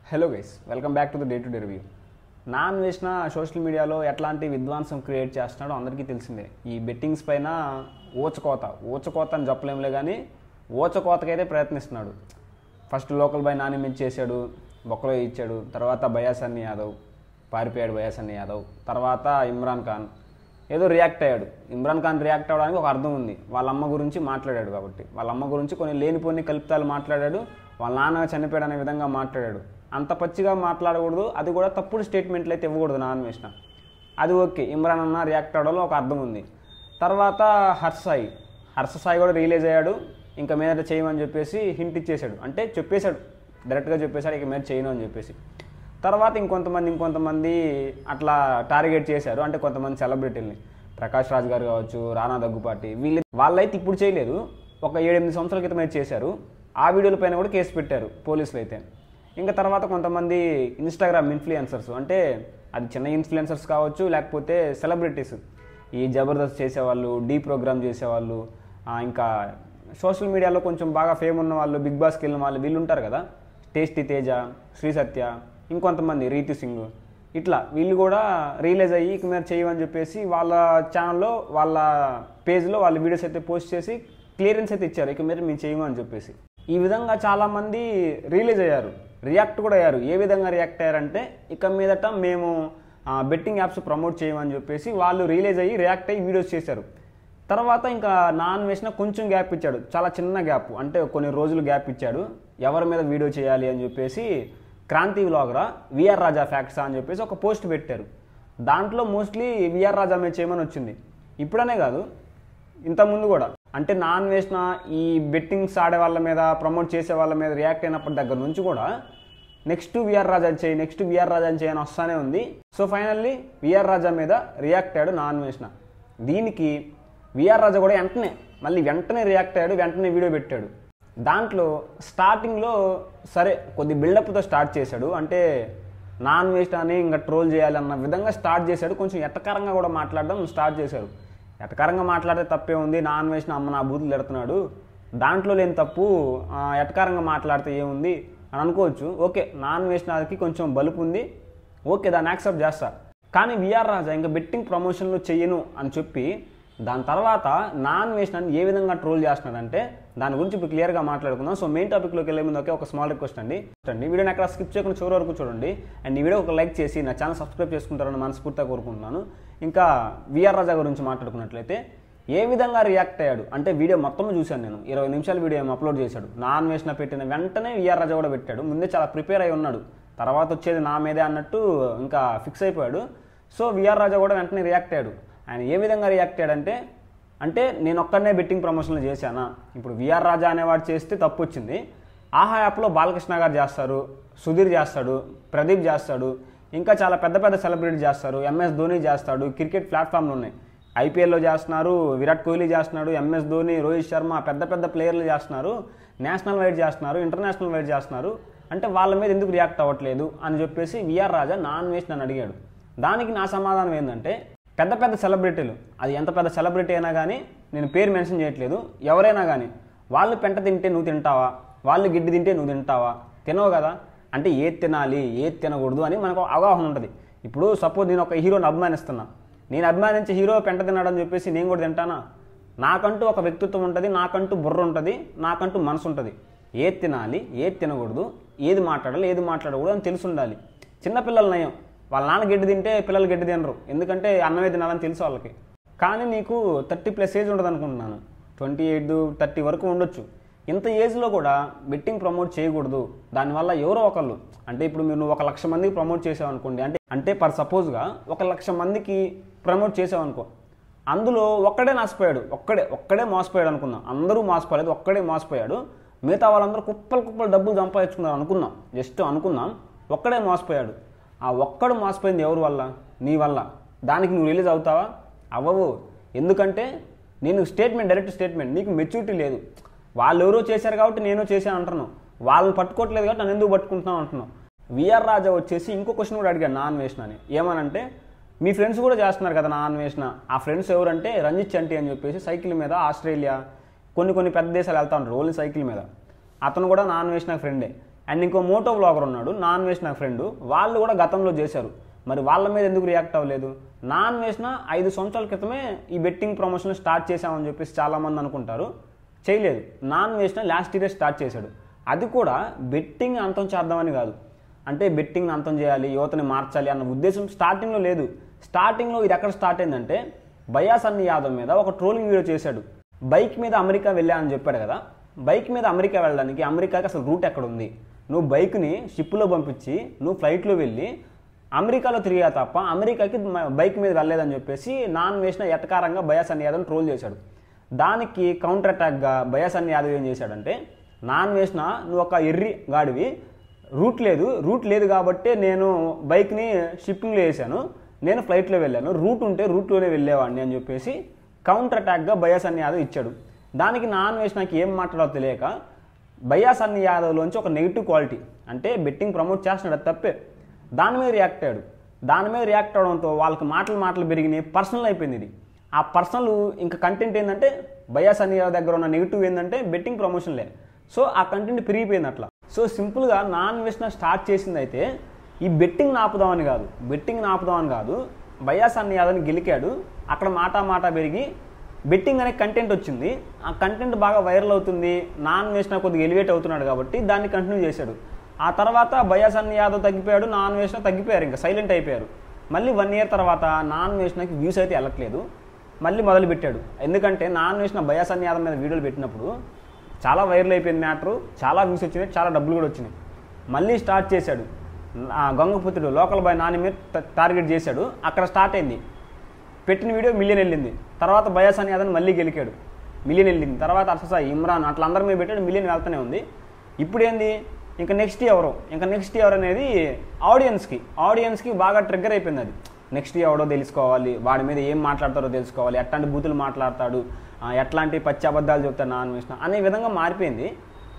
Hello guys, welcome back to the day to day review. Non వేసిన social మీడియాలో ఎట్లాంటి విధ్వంసం క్రియేట్ చేస్తున్నాడో అందరికీ తెలిసిందే. ఈ బెట్టింగ్స్ పైన ఊచకోత అని చెప్పలేములే, కానీ ఊచకోతకైతే ప్రయత్నిస్తున్నాడు. ఫస్ట్ లోకల్ బాయ్ నాని మీద చేశాడు, బొక్కలో ఇచ్చాడు. తర్వాత బయాసన్ని యాదవ్ పారిపోయాడు, బయాసన్ని యాదవ్. తర్వాత ఇమ్రాన్ ఖాన్ ఏదో రియాక్ట్ అయ్యాడు. ఇమ్రాన్ ఖాన్ రియాక్ట్ అవ్వడానికి ఒక అర్థం ఉంది, వాళ్ళ అమ్మ గురించి మాట్లాడాడు కాబట్టి. వాళ్ళ అమ్మ గురించి కొన్ని లేనిపోని కల్పితాలు మాట్లాడాడు, వాళ్ళ నాన్న చనిపోయాడు అనే విధంగా మాట్లాడాడు. అంత పచ్చిగా మాట్లాడకూడదు, అది కూడా తప్పుడు స్టేట్మెంట్లు అయితే ఇవ్వకూడదు నాన్ వేసిన. అది ఓకే, ఇమ్రాన్ అన్న రియాక్ట్ అవ్వడంలో ఒక అర్థం ఉంది. తర్వాత హర్ష సాయి కూడా రిలీజ్ అయ్యాడు. ఇంకా మీద చేయమని చెప్పేసి హింట్ ఇచ్చేశాడు, అంటే చెప్పేశాడు, డైరెక్ట్గా చెప్పేశాడు ఇక మీద చేయను అని చెప్పేసి. తర్వాత ఇంకొంతమంది అట్లా టార్గెట్ చేశారు, అంటే కొంతమంది సెలబ్రిటీలని. ప్రకాష్ రాజ్ గారు కావచ్చు, రానా దగ్గుపాటి, వాళ్ళైతే ఇప్పుడు చేయలేదు, ఒక 7-8 సంవత్సరాల క్రితం అయితే చేశారు. ఆ వీడియోల పైన కూడా కేసు పెట్టారు పోలీసులు అయితే. ఇంకా తర్వాత కొంతమంది ఇన్స్టాగ్రామ్ ఇన్ఫ్లుయెన్సర్స్, అంటే అది చిన్న ఇన్ఫ్లుయెన్సర్స్ కావచ్చు, లేకపోతే సెలబ్రిటీస్, ఈ జబర్దస్త్ చేసేవాళ్ళు, డీ ప్రోగ్రామ్ చేసేవాళ్ళు, ఇంకా సోషల్ మీడియాలో కొంచెం బాగా ఫేమ్ ఉన్న వాళ్ళు, బిగ్ బాస్కి వెళ్ళిన వాళ్ళు, వీళ్ళు ఉంటారు కదా, టేస్టీ తేజ, శ్రీ సత్య, ఇంకొంతమంది రీతు సింగ్, ఇట్లా వీళ్ళు కూడా రియలైజ్ అయ్యి ఇక మీద చేయమని చెప్పేసి వాళ్ళ ఛానల్లో, వాళ్ళ పేజ్లో వాళ్ళ వీడియోస్ అయితే పోస్ట్ చేసి క్లియరెన్స్ అయితే ఇచ్చారు, ఇక మీద మేము చేయమని చెప్పేసి. ఈ విధంగా చాలామంది రియలైజ్ అయ్యారు, రియాక్ట్ కూడా అయ్యారు. ఏ విధంగా రియాక్ట్ అయ్యారంటే, ఇక మీదట మేము బెట్టింగ్ యాప్స్ ప్రమోట్ చేయమని చెప్పేసి వాళ్ళు రియలైజ్ అయ్యి రియాక్ట్ అయ్యి వీడియోస్ చేశారు. తర్వాత ఇంకా నాన్ వేసిన కొంచెం గ్యాప్ ఇచ్చాడు, చాలా చిన్న గ్యాప్, అంటే కొన్ని రోజులు గ్యాప్ ఇచ్చాడు. ఎవరి మీద వీడియో చేయాలి అని చెప్పేసి క్రాంతి వ్లాగరా విఆర్ రాజా ఫ్యాక్ట్స్ అని చెప్పేసి ఒక పోస్ట్ పెట్టారు. దాంట్లో మోస్ట్లీ విఆర్ రాజా మీద చేయమని వచ్చింది. ఇప్పుడనే కాదు, ఇంతకుముందు కూడా. అంటే నాన్ వేసిన ఈ బెట్టింగ్స్ ఆడే వాళ్ళ మీద, ప్రమోట్ చేసే వాళ్ళ మీద రియాక్ట్ అయినప్పటి దగ్గర నుంచి కూడా నెక్స్ట్ విఆర్ రాజా చేయి అని వస్తానే ఉంది. సో ఫైనల్లీ విఆర్ రాజా మీద రియాక్ట్ అయ్యాడు నాన్ వేసిన. దీనికి విఆర్ రాజా కూడా వెంటనే రియాక్ట్ అయ్యాడు, వెంటనే వీడియో పెట్టాడు. దాంట్లో స్టార్టింగ్లో సరే కొద్ది బిల్డప్తో స్టార్ట్ చేశాడు, అంటే నాన్ వేస్ట్ అని ఇంకా ట్రోల్ చేయాలి అన్న విధంగా స్టార్ట్ చేశాడు. కొంచెం ఎట్టకారంగా కూడా మాట్లాడడం స్టార్ట్ చేశారు. ఎటకారంగా మాట్లాడితే తప్పే ఉంది, నాన్ వేసిన అమ్మ నా బూతులు తిడుతున్నాడు, దాంట్లో లేని తప్పు, ఎటకారంగా మాట్లాడితే ఏముంది అని అనుకోవచ్చు. ఓకే, నాన్ వేసినకి కొంచెం బలుపు ఉంది, ఓకే, దాన్ని యాక్సెప్ట్ చేస్తా. కానీ విఆర్ రాజా ఇంకా బెట్టింగ్ ప్రమోషన్లు చెయ్యను అని చెప్పి దాని తర్వాత నాన్ వేసినని ఏ విధంగా ట్రోల్ చేస్తున్నాడంటే దాని గురించి ఇప్పుడు క్లియర్గా మాట్లాడుకుందాం. సో మెయిన్ టాపిక్లోకి వెళ్ళే ముందు ఒక స్మాల్ రిక్వెస్ట్ అండి, వీడియోని ఎక్కడ స్కిప్ చేయకుండా చివరి వరకు చూడండి. అండ్ ఈ వీడియో ఒక లైక్ చేసి నా ఛానల్ సబ్స్క్రైబ్ చేసుకుంటారని మనస్ఫూర్తిగా కోరుకుంటున్నాను. ఇంకా విఆర్ రాజా గురించి మాట్లాడుకున్నట్లయితే ఏ విధంగా రియాక్ట్ అయ్యాడు అంటే, వీడియో మొత్తం చూశాను నేను, 20 నిమిషాల వీడియో అప్లోడ్ చేశాడు. నాన్ వేసిన పెట్టిన వెంటనే విఆర్ రాజా కూడా పెట్టాడు. ముందే చాలా ప్రిపేర్ అయి ఉన్నాడు, తర్వాత వచ్చేది నా మీదే అన్నట్టు ఇంకా ఫిక్స్ అయిపోయాడు. సో విఆర్ రాజా కూడా వెంటనే రియాక్ట్ అయ్యాడు. ఆయన ఏ విధంగా రియాక్ట్ అయ్యాడంటే, అంటే నేను ఒక్కడనే బెట్టింగ్ ప్రమోషన్లు చేశానా, ఇప్పుడు విఆర్ రాజా అనేవాడు చేస్తే తప్పు వచ్చింది, ఆహా యాప్లో బాలకృష్ణ గారు చేస్తారు, సుధీర్ చేస్తాడు, ప్రదీప్ చేస్తాడు, ఇంకా చాలా పెద్ద పెద్ద సెలబ్రిటీ చేస్తారు, ఎంఎస్ ధోని చేస్తాడు, క్రికెట్ ప్లాట్ఫామ్లు ఉన్నాయి, ఐపీఎల్లో చేస్తున్నారు, విరాట్ కోహ్లీ చేస్తున్నాడు, ఎంఎస్ ధోని, రోహిత్ శర్మ, పెద్ద పెద్ద ప్లేయర్లు చేస్తున్నారు, నేషనల్ వైడ్ చేస్తున్నారు, ఇంటర్నేషనల్ వైడ్ చేస్తున్నారు, అంటే వాళ్ళ మీద ఎందుకు రియాక్ట్ అవ్వట్లేదు అని చెప్పేసి విఆర్ రాజా నాన్ వేస్ట్ నన్ను అడిగాడు. దానికి నా సమాధానం ఏంటంటే, పెద్ద పెద్ద సెలబ్రిటీలు, అది ఎంత పెద్ద సెలబ్రిటీ అయినా కానీ, నేను పేరు మెన్షన్ చేయట్లేదు, ఎవరైనా కానీ, వాళ్ళు పెంట తింటే నువ్వు తింటావా, వాళ్ళు గిడ్డి తింటే నువ్వు తింటావా, తినవు కదా, అంటే ఏది తినాలి ఏది తినకూడదు అని మనకు అవగాహన ఉంటుంది. ఇప్పుడు సపోజ్ నేను ఒక హీరోని అభిమానిస్తున్నా, నేను అభిమానించే హీరో పెంట తిన్నాడని చెప్పేసి నేను కూడా తింటానా? నాకంటూ ఒక వ్యక్తిత్వం ఉంటుంది, నాకంటూ బుర్ర ఉంటుంది, నాకంటూ మనసు ఉంటుంది. ఏది తినాలి ఏది తినకూడదు, ఏది మాట్లాడాలి ఏది మాట్లాడకూడదు అని తెలిసి ఉండాలి. చిన్నపిల్లల నయం, వాళ్ళ నాన్న గడ్డి తింటే పిల్లలు గడ్డి తినరు, ఎందుకంటే అన్నమే తినాలని తెలుసు వాళ్ళకి. కానీ నీకు 30+ ఏజ్ ఉంటుంది అనుకుంటున్నాను, 28-30 వరకు ఉండొచ్చు. ఇంత ఏజ్లో కూడా బెట్టింగ్ ప్రమోట్ చేయకూడదు. దానివల్ల ఎవరో ఒకళ్ళు, అంటే ఇప్పుడు నువ్వు 1,00,000 మందికి ప్రమోట్ చేసావు అనుకోండి, అంటే పర్ సపోజ్గా 1,00,000 మందికి ప్రమోట్ చేసావు అనుకో, అందులో ఒక్కడే నష్టపోయాడు, ఒక్కడే మోసపోయాడు అనుకుందాం. అందరూ మోసపోలేదు, ఒక్కడే మోసపోయాడు, మిగతా వాళ్ళందరూ కుప్పలు డబ్బులు సంపాదించుకున్నారు అనుకుందాం, జస్ట్ అనుకుందాం, ఒక్కడే మోసపోయాడు. ఆ ఒక్కడు మోసపోయింది ఎవరి వల్ల? నీ వల్ల. దానికి నువ్వు రిలీజ్ అవుతావా? అవ్వవు. ఎందుకంటే నేను డైరెక్ట్ స్టేట్మెంట్, నీకు మెచ్యూరిటీ లేదు. వాళ్ళు ఎవరో చేశారు కాబట్టి నేను చేశాను అంటున్నావు, వాళ్ళని పట్టుకోవట్లేదు కాబట్టి నన్ను ఎందుకు పట్టుకుంటున్నావు అంటున్నావు. విఆర్ రాజా వచ్చేసి ఇంకో క్వశ్చన్ కూడా అడిగాడు నాన్ వేసిన అని. ఏమనంటే, మీ ఫ్రెండ్స్ కూడా చేస్తున్నారు కదా నాన్ వేసిన, ఆ ఫ్రెండ్స్ ఎవరంటే రంజిత్ చంటి అని చెప్పేసి సైకిల్ మీద ఆస్ట్రేలియా కొన్ని పెద్ద దేశాలు వెళ్తా ఉంటారు ఓన్లీ సైకిల్ మీద. అతను కూడా నాన్ వేసిన ఫ్రెండే. అండ్ ఇంకో మోటో వ్లాగర్ ఉన్నాడు, నాన్ వేష్ నా ఫ్రెండ్, వాళ్ళు కూడా గతంలో చేశారు. మరి వాళ్ళ మీద ఎందుకు రియాక్ట్ అవ్వలేదు? నాన్ వేసిన 5 సంవత్సరాల క్రితమే ఈ బెట్టింగ్ ప్రమోషన్ స్టార్ట్ చేశామని చెప్పేసి చాలామంది అనుకుంటారు. చేయలేదు. నాన్ వేసిన లాస్ట్ ఇయర్ స్టార్ట్ చేశాడు. అది కూడా బెట్టింగ్ అంతం చేద్దామని కాదు, అంటే బెట్టింగ్ అంతం చేయాలి, యువతని మార్చాలి అన్న ఉద్దేశం స్టార్టింగ్లో లేదు. స్టార్టింగ్లో ఇది ఎక్కడ స్టార్ట్ అయిందంటే భయ్యా సన్నీ యాదవ్ మీద ఒక ట్రోలింగ్ వీడియో చేశాడు. బైక్ మీద అమెరికా వెళ్ళా అని చెప్పాడు కదా. బైక్ మీద అమెరికా వెళ్ళడానికి అమెరికాకి అసలు రూట్ ఎక్కడ ఉంది? నువ్వు బైక్ని షిప్లో పంపించి నువ్వు ఫ్లైట్లో వెళ్ళి అమెరికాలో తిరిగా తప్ప అమెరికాకి బైక్ మీద వెళ్ళలేదని చెప్పేసి నాన్ వేసిన ఎటకారంగా భయ్యా సన్నీ యాదవ్ని ట్రోల్ చేశాడు. దానికి కౌంటర్ అటాక్గా భయ్యా సన్నీ యాదవ్ ఏం చేశాడంటే, నాన్ వేసిన నువ్వు ఒక ఎర్రి గాడివి, రూట్ లేదు కాబట్టి నేను బైక్ని షిప్పింగ్లో వేసాను, నేను ఫ్లైట్లో వెళ్ళాను, రూట్ ఉంటే రూట్లోనే వెళ్ళేవాడిని అని చెప్పేసి కౌంటర్ అటాక్గా భయ్యా సన్నీ యాదవ్ ఇచ్చాడు. దానికి నాన్ వేసినాకి ఏం మాట్లాడాలో తెలియక భయ్యా సన్నీ యాదవ్లోంచి ఒక నెగిటివ్ క్వాలిటీ, అంటే బెట్టింగ్ ప్రమోట్ చేస్తున్నాడు, అది తప్పే, దాని మీద రియాక్ట్ అయ్యాడు. దాని మీద రియాక్ట్ అవడంతో వాళ్ళకి మాటలు పెరిగినాయి, పర్సనల్ అయిపోయింది ఇది. ఆ పర్సనల్ ఇంకా కంటెంట్ ఏంటంటే భయ్యా సన్నీ యాదవ్ దగ్గర ఉన్న నెగిటివ్ ఏంటంటే బెట్టింగ్ ప్రమోషన్లే. సో ఆ కంటెంట్ పెరిగిపోయింది అట్లా. సో సింపుల్గా నాన్ వేసిన స్టార్ట్ చేసింది అయితే ఈ బెట్టింగ్ ఆపుదామని కాదు, భయ్యా సన్నీ యాదవ్ని గెలికాడు, అక్కడ మాట పెరిగి బెట్టింగ్ అనే కంటెంట్ వచ్చింది. ఆ కంటెంట్ బాగా వైరల్ అవుతుంది, నాన్ వేసిన కొద్దిగా ఎలివేట్ అవుతున్నాడు కాబట్టి దాన్ని కంటిన్యూ చేశాడు. ఆ తర్వాత భయ్యా సన్నీ యాదవ్ తగ్గిపోయాడు, నాన్ వేసిన తగ్గిపోయారు, ఇంకా సైలెంట్ అయిపోయారు. మళ్ళీ 1 year తర్వాత నాన్ వేసినకి వ్యూస్ అయితే వెళ్ళట్లేదు, మళ్ళీ మొదలుపెట్టాడు. ఎందుకంటే నాన్ వేసిన భయ్యా సన్నీ యాదవ్ మీద వీడియోలు పెట్టినప్పుడు చాలా వైరల్ అయిపోయింది మ్యాటరు, చాలా వ్యూస్ వచ్చినాయి, చాలా డబ్బులు కూడా వచ్చినాయి. మళ్ళీ స్టార్ట్ చేశాడు, గంగపుత్రుడు లోకల్ బాయ్ నాని మీద టార్గెట్ చేశాడు, అక్కడ స్టార్ట్ అయింది. పెట్టిన వీడియో మిలియన్ వెళ్ళింది. తర్వాత భయ్యా సన్నీ యాదవ్ని మళ్ళీ గెలికాడు, మిలియన్ వెళ్ళింది. తర్వాత అర్ససాయి, ఇమ్రాన్ అట్లా అందరి మీద పెట్టాడు, మిలియన్ వెళ్తూనే ఉంది. ఇప్పుడు ఏంది, ఇంకా నెక్స్ట్ ఎవరు అనేది ఆడియన్స్కి బాగా ట్రిగ్గర్ అయిపోయింది. అది నెక్స్ట్ ఎవడో తెలుసుకోవాలి, వాడి మీద ఏం మాట్లాడతారో తెలుసుకోవాలి, ఎట్లాంటి బూతులు మాట్లాడతాడు, ఎట్లాంటి పచ్చి అబద్ధాలు చెప్తాడు నాన్ వేసిన అనే విధంగా మారిపోయింది.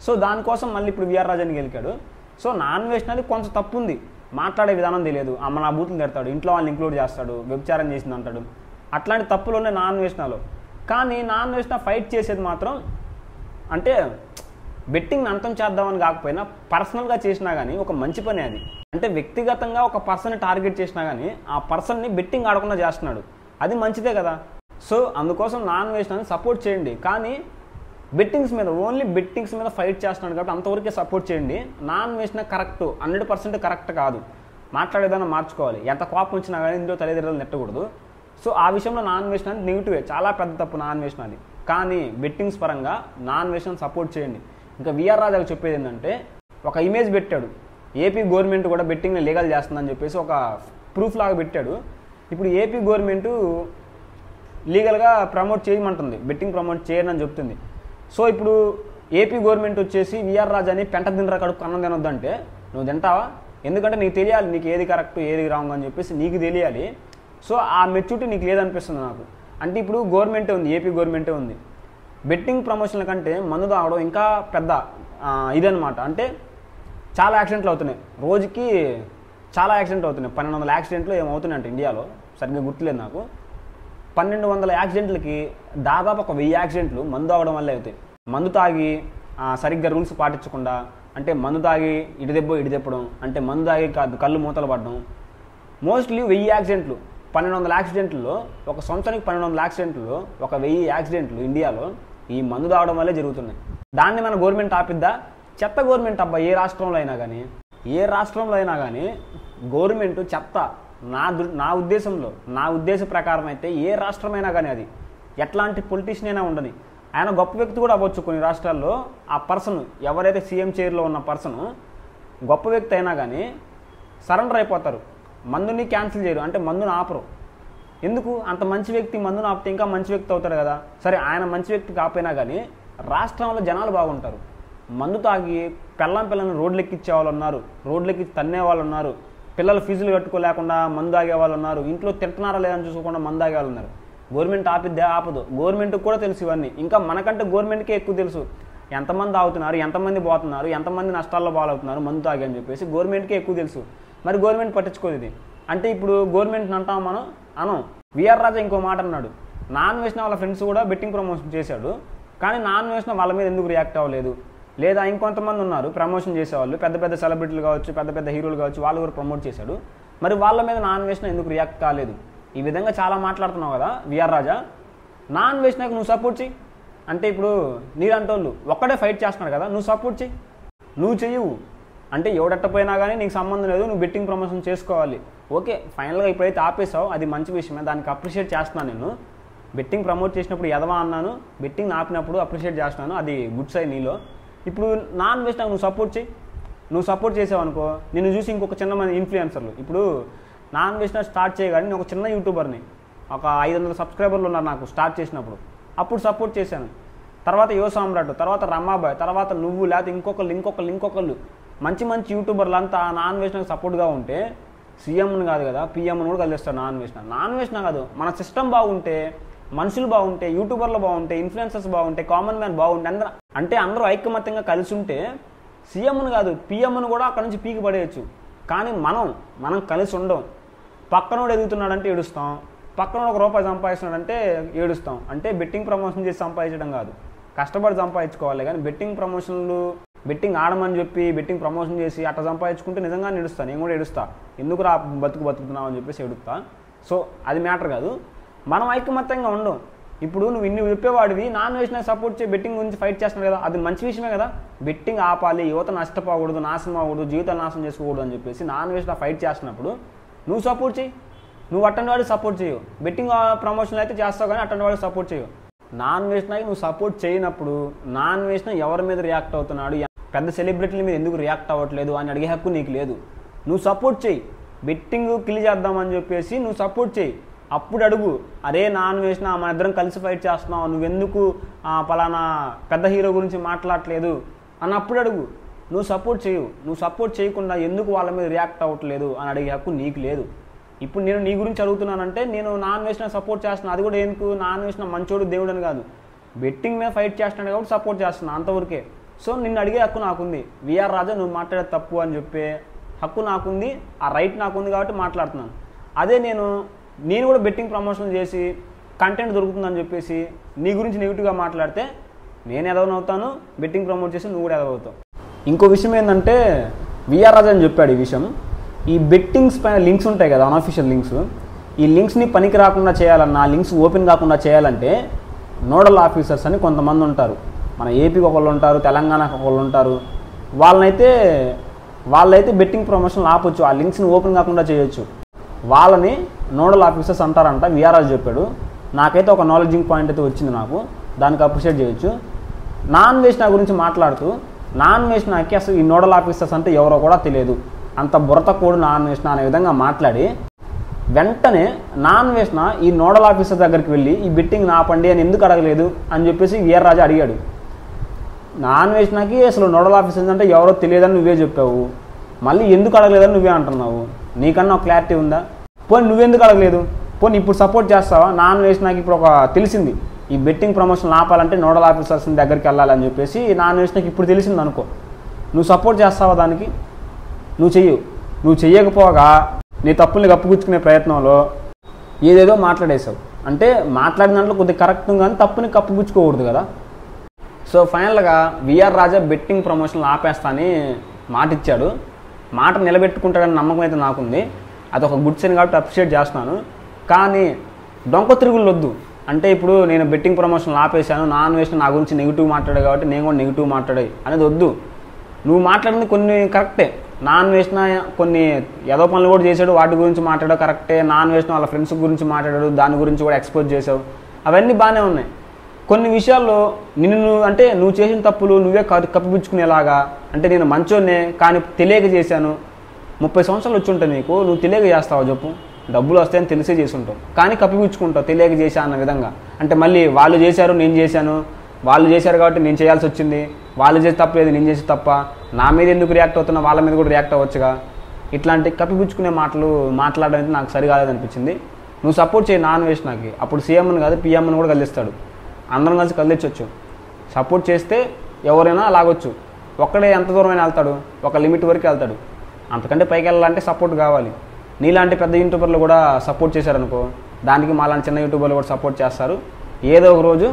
సో దానికోసం మళ్ళీ ఇప్పుడు విఆర్ రాజాని గెలికాడు. సో నాన్ వేసినది కొంచెం తప్పు ఉంది, మాట్లాడే విధానం తెలియదు, అమ్మ నా బూతులు తిడతాడు, ఇంట్లో వాళ్ళని ఇంక్లూడ్ చేస్తాడు, వ్యభిచారం చేసింది అంటాడు, అట్లాంటి తప్పులు ఉన్నాయి నాన్ వేసినాలో. కానీ నాన్ వేసిన ఫైట్ చేసేది మాత్రం అంటే బెట్టింగ్ అంతం చేద్దామని కాకపోయినా పర్సనల్గా చేసినా కానీ ఒక మంచి పని అది. అంటే వ్యక్తిగతంగా ఒక పర్సన్ని టార్గెట్ చేసినా కానీ ఆ పర్సన్ని బెట్టింగ్ ఆడకుండా చేస్తున్నాడు, అది మంచిదే కదా. సో అందుకోసం నాన్ వేసినాన్ని సపోర్ట్ చేయండి, కానీ ఓన్లీ బెట్టింగ్స్ మీద ఫైట్ చేస్తున్నాడు కాబట్టి అంతవరకే సపోర్ట్ చేయండి. నాన్ వేసిన కరెక్ట్ 100% కరెక్ట్ కాదు, మాట్లాడేదాన్ని మార్చుకోవాలి, ఎంత కోపం వచ్చినా కానీ ఇందులో తల్లిదండ్రులు నెట్టకూడదు. సో ఆ విషయంలో నాన్ వేసిన నెగిటివే, చాలా పెద్ద తప్పు నాన్ వేసినది. కానీ బెట్టింగ్స్ పరంగా నాన్ వేసిన సపోర్ట్ చేయండి. ఇంకా విఆర్ రాజాకు చెప్పేది ఏంటంటే, ఒక ఇమేజ్ పెట్టాడు, ఏపీ గవర్నమెంట్ కూడా బెట్టింగ్ని లీగల్ చేస్తుందని చెప్పేసి ఒక ప్రూఫ్ లాగా పెట్టాడు. ఇప్పుడు ఏపీ గవర్నమెంట్ లీగల్గా ప్రమోట్ చేయమంటుంది, బెట్టింగ్ ప్రమోట్ చేయనని చెప్తుంది. సో ఇప్పుడు ఏపీ గవర్నమెంట్ వచ్చేసి విఆర్ రాజాని పెంట తినరా కడుపు అన్నం తినొద్దంటే నువ్వు తింటావా? ఎందుకంటే నీకు తెలియాలి, నీకు ఏది కరెక్ట్ ఏది రాంగ్ అని చెప్పేసి నీకు తెలియాలి. సో ఆ మెచ్యూరిటీ నీకు లేదనిపిస్తుంది నాకు. అంటే ఇప్పుడు గవర్నమెంటే ఉంది, ఏపీ గవర్నమెంటే ఉంది. బెట్టింగ్ ప్రమోషన్ల కంటే మందు తాగడం ఇంకా పెద్ద ఇదనమాట. అంటే చాలా యాక్సిడెంట్లు అవుతున్నాయి, రోజుకి చాలా యాక్సిడెంట్లు అవుతున్నాయి. 1200 యాక్సిడెంట్లు ఏమవుతున్నాయి అంటే ఇండియాలో, సరిగ్గా గుర్తులేదు నాకు. 1200 యాక్సిడెంట్లకి దాదాపు ఒక 1000 యాక్సిడెంట్లు మందు తాగడం వల్లే అవుతాయి. మందు తాగి సరిగ్గా రూల్స్ పాటించకుండా, అంటే మందు తాగి ఇటు తెప్పడం, అంటే మందు తాగి కళ్ళు మూతలు పడడం. మోస్ట్లీ 1000 యాక్సిడెంట్లు, 1200 యాక్సిడెంట్లో, ఒక సంవత్సరానికి 1200 యాక్సిడెంట్లు, ఒక 1000 యాక్సిడెంట్లు ఇండియాలో ఈ మందు తాగడం వల్లే జరుగుతున్నాయి. దాన్ని మన గవర్నమెంట్ ఆపిద్దా? చెత్త గవర్నమెంట్ అబ్బా. ఏ రాష్ట్రంలో అయినా కానీ గవర్నమెంట్ చెత్త. నా ఉద్దేశ ప్రకారం అయితే ఏ రాష్ట్రమైనా కానీ, అది ఎట్లాంటి పొలిటీషియన్ అయినా ఉండని, ఆయన గొప్ప వ్యక్తి కూడా అవ్వచ్చు. కొన్ని రాష్ట్రాల్లో ఆ పర్సన్, ఎవరైతే సీఎం చైర్లో ఉన్న పర్సన్ గొప్ప వ్యక్తి అయినా కానీ సరెండర్ అయిపోతారు, మందుని క్యాన్సిల్ చేయరు, అంటే మందుని ఆపరు. ఎందుకు? అంత మంచి వ్యక్తి మందుని ఆపితే ఇంకా మంచి వ్యక్తి అవుతాడు కదా. సరే, ఆయన మంచి వ్యక్తి కాకపోయినా కానీ రాష్ట్రంలో జనాలు బాగుంటారు. మందు తాగి పిల్లల్ని రోడ్లెక్కిచ్చే వాళ్ళు ఉన్నారు, రోడ్లెక్కి తన్నే వాళ్ళు ఉన్నారు, పిల్లలు ఫీజులు కట్టుకోలేకుండా మందు తాగే వాళ్ళు ఉన్నారు, ఇంట్లో తింటున్నారా లేదని చూసుకోకుండా మందు తాగే వాళ్ళు ఉన్నారు. గవర్నమెంట్ ఆపిద్దే? ఆపదు. గవర్నమెంట్కి కూడా తెలుసు ఇవన్నీ, ఇంకా మనకంటే గవర్నమెంట్కే ఎక్కువ తెలుసు ఎంతమంది తాగుతున్నారు, ఎంతమంది పోతున్నారు, ఎంతమంది నష్టాల్లో పాలవుతున్నారు మందు తాగి అని చెప్పేసి గవర్నమెంట్కే ఎక్కువ తెలుసు. మరి గవర్నమెంట్ పట్టించుకోదు ఇది. అంటే ఇప్పుడు గవర్నమెంట్ని అంటాం మనం అనం. విఆర్ రాజా ఇంకో మాట అన్నాడు, నాన్ వేసిన వాళ్ళ ఫ్రెండ్స్ కూడా బెట్టింగ్ ప్రమోషన్ చేశాడు, కానీ నాన్ వేసిన వాళ్ళ మీద ఎందుకు రియాక్ట్ అవ్వలేదు? లేదా ఇంకొంతమంది ఉన్నారు ప్రమోషన్ చేసేవాళ్ళు, పెద్ద పెద్ద సెలబ్రిటీలు కావచ్చు, పెద్ద పెద్ద హీరోలు కావచ్చు, వాళ్ళు కూడా ప్రమోట్ చేశాడు. మరి వాళ్ళ మీద నాన్ వేసిన ఎందుకు రియాక్ట్ కాలేదు? ఈ విధంగా చాలా మాట్లాడుతున్నావు కదా విఆర్ రాజా, నాన్ వేసినాక నువ్వు సపోర్ట్ చెయ్యి. అంటే ఇప్పుడు నీలాంటోళ్ళు ఒక్కడే ఫైట్ చేస్తున్నాడు కదా, నువ్వు సపోర్ట్ చెయ్యి. నువ్వు చెయ్యవు అంటే ఎవడట్టపోయినా కానీ నీకు సంబంధం లేదు, నువ్వు బెట్టింగ్ ప్రమోషన్ చేసుకోవాలి. ఓకే, ఫైనల్గా ఇప్పుడైతే ఆపేసావు, అది మంచి విషయమే, దానికి అప్రిషియేట్ చేస్తున్నాను. నేను బెట్టింగ్ ప్రమోట్ చేసినప్పుడు ఎదవా అన్నాను, బెట్టింగ్ ఆపినప్పుడు అప్రిషియేట్ చేస్తున్నాను, అది గుడ్ సైడ్ నీలో. ఇప్పుడు నాన్ వేసినాక నువ్వు సపోర్ట్ చెయ్యి. నువ్వు సపోర్ట్ చేసావు అనుకో, నిన్ను చూసి ఇంకొక చిన్న మంది ఇన్ఫ్లుయెన్సర్లు, ఇప్పుడు నాన్ వేసిన స్టార్ట్ చేయగానే నేను ఒక చిన్న యూట్యూబర్ని, ఒక 500 సబ్స్క్రైబర్లు ఉన్నారు నాకు స్టార్ట్ చేసినప్పుడు, అప్పుడు సపోర్ట్ చేశాను. తర్వాత యువ సామ్రాట్, తర్వాత రమాబాయ్, తర్వాత నువ్వు, లేకపోతే ఇంకొకళ్ళు మంచి మంచి యూట్యూబర్లు అంతా నాన్ వేసినాకు సపోర్ట్గా ఉంటే సీఎంని కాదు కదా పీఎంని కూడా కలిస్తాడు. నాన్ వేసిన కాదు, మన సిస్టమ్ బాగుంటే, మనుషులు బాగుంటే, యూట్యూబర్లు బాగుంటే, ఇన్ఫ్లుయెన్సర్స్ బాగుంటే, కామన్ మ్యాన్ బాగుంటే, అందరూ ఐకమత్యంగా కలిసి ఉంటే సీఎంను కాదు పీఎంను కూడా అక్కడ నుంచి పీకి పడేయచ్చు. కానీ మనం కలిసి ఉండం. పక్కనోడు ఎదుగుతున్నాడంటే ఏడుస్తాం, పక్కనోడు ₹1 సంపాదిస్తున్నాడంటే ఏడుస్తాం. అంటే బెట్టింగ్ ప్రమోషన్ చేసి సంపాదించడం కాదు, కష్టపడి సంపాదించుకోవాలి. కానీ బెట్టింగ్ ఆడమని చెప్పి బెట్టింగ్ ప్రమోషన్ చేసి అట్లా సంపాదించుకుంటే నిజంగా ఏడుస్తాను, నేను కూడా ఏడుస్తా, ఎందుకు రా బతుకుతున్నావు అని చెప్పేసి ఏడుస్తా. సో అది మ్యాటర్ కాదు, మనం ఐకమత్యంగా ఉండం. ఇప్పుడు నువ్వు ఇన్ని చెప్పేవాడివి నాన్ వేసిన సపోర్ట్ చేసి బెట్టింగ్ గురించి ఫైట్ చేస్తున్నావు కదా, అది మంచి విషయమే కదా. బెట్టింగ్ ఆపాలి, యువత నష్టపోకూడదు, నాశనం అవ్వకూడదు, జీవితాలు నాశనం చేసుకోకూడదు అని చెప్పేసి నాన్ వేసిన ఫైట్ చేస్తున్నప్పుడు నువ్వు సపోర్ట్ చేయి. నువ్వు అట్టండి వాడికి సపోర్ట్ చేయవు. బెట్టింగ్ ప్రమోషన్లు అయితే చేస్తావు కానీ అట్టండి వాడికి సపోర్ట్ చేయవు. నాన్ వేసినాకి నువ్వు సపోర్ట్ చేయనప్పుడు నాన్ వేసిన ఎవరి మీద రియాక్ట్ అవుతున్నాడు, పెద్ద సెలబ్రిటీల మీద ఎందుకు రియాక్ట్ అవ్వట్లేదు అని అడిగే హక్కు నీకు లేదు. నువ్వు సపోర్ట్ చేయి, బెట్టింగ్ కిల్ చేద్దామని చెప్పేసి నువ్వు సపోర్ట్ చేయి. అప్పుడు అడుగు, అరే నాన్ వేసిన మన ఇద్దరం కలిసి ఫైట్ చేస్తున్నావు, నువ్వెందుకు పలానా పెద్ద హీరో గురించి మాట్లాడట్లేదు అని అప్పుడు అడుగు. నువ్వు సపోర్ట్ చేయవు. నువ్వు సపోర్ట్ చేయకుండా ఎందుకు వాళ్ళ మీద రియాక్ట్ అవ్వట్లేదు అని అడిగే హక్కు నీకు లేదు. ఇప్పుడు నేను నీ గురించి అడుగుతున్నానంటే నేను నాన్ వేసిన సపోర్ట్ చేస్తున్నాను. అది కూడా ఎందుకు, నాన్ వేసిన మంచోడు దేవుడు అని కాదు, బెట్టింగ్ మీద ఫైట్ చేస్తున్నాడు కాబట్టి సపోర్ట్ చేస్తున్నాను, అంతవరకే. సో నిన్ను అడిగే హక్కు నాకుంది. విఆర్ రాజా నువ్వు మాట్లాడే తప్పు అని చెప్పే హక్కు నాకుంది, ఆ రైట్ నాకుంది కాబట్టి మాట్లాడుతున్నాను. అదే నేను కూడా బెట్టింగ్ ప్రమోషన్ చేసి కంటెంట్ దొరుకుతుందని చెప్పేసి నీ గురించి నెగిటివ్గా మాట్లాడితే నేను ఎదవనవుతాను, బెట్టింగ్ ప్రమోట్ చేసి నువ్వు కూడా ఎదవవుతావు. ఇంకో విషయం ఏంటంటే విఆర్ రాజా అని చెప్పాడు ఈ విషయం, ఈ బెట్టింగ్స్ పైన లింక్స్ ఉంటాయి కదా అన్అఫీషియల్ లింక్స్, ఈ లింక్స్ని పనికి రాకుండా చేయాలన్నా, లింక్స్ ఓపెన్ కాకుండా చేయాలంటే నోడల్ ఆఫీసర్స్ అని కొంతమంది ఉంటారు. మన ఏపీకి ఒకళ్ళు ఉంటారు, తెలంగాణకి ఒకళ్ళు ఉంటారు. వాళ్ళైతే బెట్టింగ్ ప్రమోషన్లు ఆపొచ్చు, ఆ లింక్స్ని ఓపెన్ కాకుండా చేయొచ్చు. వాళ్ళని నోడల్ ఆఫీసర్స్ అంటారంట, విఆర్ రాజు చెప్పాడు. నాకైతే ఒక నాలెడ్జింగ్ పాయింట్ అయితే వచ్చింది, నాకు దానికి అప్రిషియేట్ చేయొచ్చు. నాన్ వేసిన గురించి మాట్లాడుతూ నాన్ వేసినాకి అసలు ఈ నోడల్ ఆఫీసర్స్ అంటే ఎవరో కూడా తెలియదు, అంత బురత కోడు నాన్ వేసిన అనే విధంగా మాట్లాడి వెంటనే నాన్ వేసిన ఈ నోడల్ ఆఫీసర్ దగ్గరికి వెళ్ళి ఈ బెట్టింగ్ ఆపండి అని ఎందుకు అడగలేదు అని చెప్పేసి విఆర్ రాజా అడిగాడు. నాన్ వేసినాకి అసలు నోడల్ ఆఫీసర్స్ అంటే ఎవరో తెలియదని నువ్వే చెప్పావు, మళ్ళీ ఎందుకు అడగలేదని నువ్వే అంటున్నావు. నీకన్నా క్లారిటీ ఉందా? పోనీ నువ్వెందుకు అడగలేదు? పోనీ ఇప్పుడు సపోర్ట్ చేస్తావా? నాన్ వేసినాకి ఇప్పుడు ఒక తెలిసింది ఈ బెట్టింగ్ ప్రమోషన్ ఆపాలంటే నోడల్ ఆఫీసర్స్ దగ్గరికి వెళ్ళాలని చెప్పేసి నాన్ వేసినాకి ఇప్పుడు తెలిసింది అనుకో, నువ్వు సపోర్ట్ చేస్తావా దానికి? నువ్వు చెయ్యకపోగా నీ తప్పుల్ని కప్పుపుచ్చుకునే ప్రయత్నంలో ఏదేదో మాట్లాడేసావు. అంటే మాట్లాడిన దాంట్లో కొద్దిగా కరెక్ట్ కానీ తప్పుని కప్పుపుచ్చుకోకూడదు కదా. సో ఫైనల్గా విఆర్ రాజా బెట్టింగ్ ప్రమోషన్లు ఆపేస్తా అని మాట ఇచ్చాడు. మాట నిలబెట్టుకుంటాడని నమ్మకం అయితే నాకుంది. అదొక గుడ్ సైన్ కాబట్టి అప్రిషియేట్ చేస్తున్నాను. కానీ డొంక తిరుగులు వద్దు. అంటే ఇప్పుడు నేను బెట్టింగ్ ప్రమోషన్లు ఆపేశాను, నాన్ వేసిన నా గురించి నెగిటివ్ మాట్లాడే కాబట్టి నేను కూడా నెగిటివ్ మాట్లాడే అనేది వద్దు. నువ్వు మాట్లాడింది కొన్ని కరెక్టే, నాన్ వేసిన కొన్ని ఏదో పనులు కూడా చేశాడు, వాటి గురించి మాట్లాడావు కరెక్టే. నాన్ వేసిన వాళ్ళ ఫ్రెండ్స్ గురించి మాట్లాడాడు, దాని గురించి కూడా ఎక్స్పోజ్ చేసావు, అవన్నీ బాగానే ఉన్నాయి. కొన్ని విషయాల్లో నువ్వు చేసిన తప్పులు నువ్వే కప్పిపుచ్చుకునేలాగా, అంటే నేను మంచోనే కానీ తెలియక చేశాను, 30 సంవత్సరాలు వచ్చి ఉంటాయి నీకు, నువ్వు తెలియక చేస్తావు చెప్పు, డబ్బులు వస్తాయని తెలిసే చేసుంటావు కానీ కప్పిపుచ్చుకుంటావు తెలియక చేశా అన్న విధంగా. అంటే మళ్ళీ వాళ్ళు చేశారు నేను చేశాను, వాళ్ళు చేశారు కాబట్టి నేను చేయాల్సి వచ్చింది, వాళ్ళు చేసి తప్పలేదు నేను చేసి తప్ప, నా మీద ఎందుకు రియాక్ట్ అవుతున్నా వాళ్ళ మీద కూడా రియాక్ట్ అవ్వచ్చుగా. ఇట్లాంటి కప్పిపుచ్చుకునే మాటలు మాట్లాడడం అయితే నాకు సరికాలేదనిపించింది. నువ్వు సపోర్ట్ చేయి నాన్ వేసినాకి, అప్పుడు సీఎంని కాదు పీఎంని కూడా కలిస్తాడు, అందరం కలిసి కలిసొచ్చు. సపోర్ట్ చేస్తే ఎవరైనా లాగొచ్చు. ఒక్కడే ఎంత దూరమైనా వెళ్తాడు, ఒక లిమిట్ వరకు వెళ్తాడు, అంతకంటే పైకి వెళ్ళాలంటే సపోర్ట్ కావాలి. నీలాంటి పెద్ద యూట్యూబర్లు కూడా సపోర్ట్ చేశారనుకో, దానికి మాలాంటి చిన్న యూట్యూబర్లు కూడా సపోర్ట్ చేస్తారు. ఏదో ఒక రోజు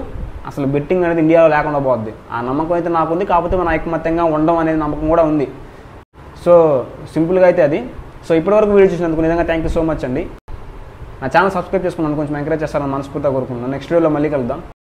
అసలు బెట్టింగ్ అనేది ఇండియాలో లేకుండా పోద్ది. ఆ నమ్మకం అయితే నాకుంది. కాకపోతే మనం ఐకమత్యంగా ఉండడం అనేది నమ్మకం కూడా ఉంది. సో సింపుల్గా అయితే అది. సో ఇప్పటివరకు వీడియో చూసినందుకు నిజంగా థ్యాంక్ యూ సో మచ్ అండి. నా ఛానల్ సబ్స్క్రైబ్ చేసుకున్నాను, కొంచెం ఎంకరేజ్ చేస్తారని మనస్ఫూర్తిగా కోరుకుంటున్నాను. నెక్స్ట్ వీడియోలో మళ్ళీ కలుద్దాం.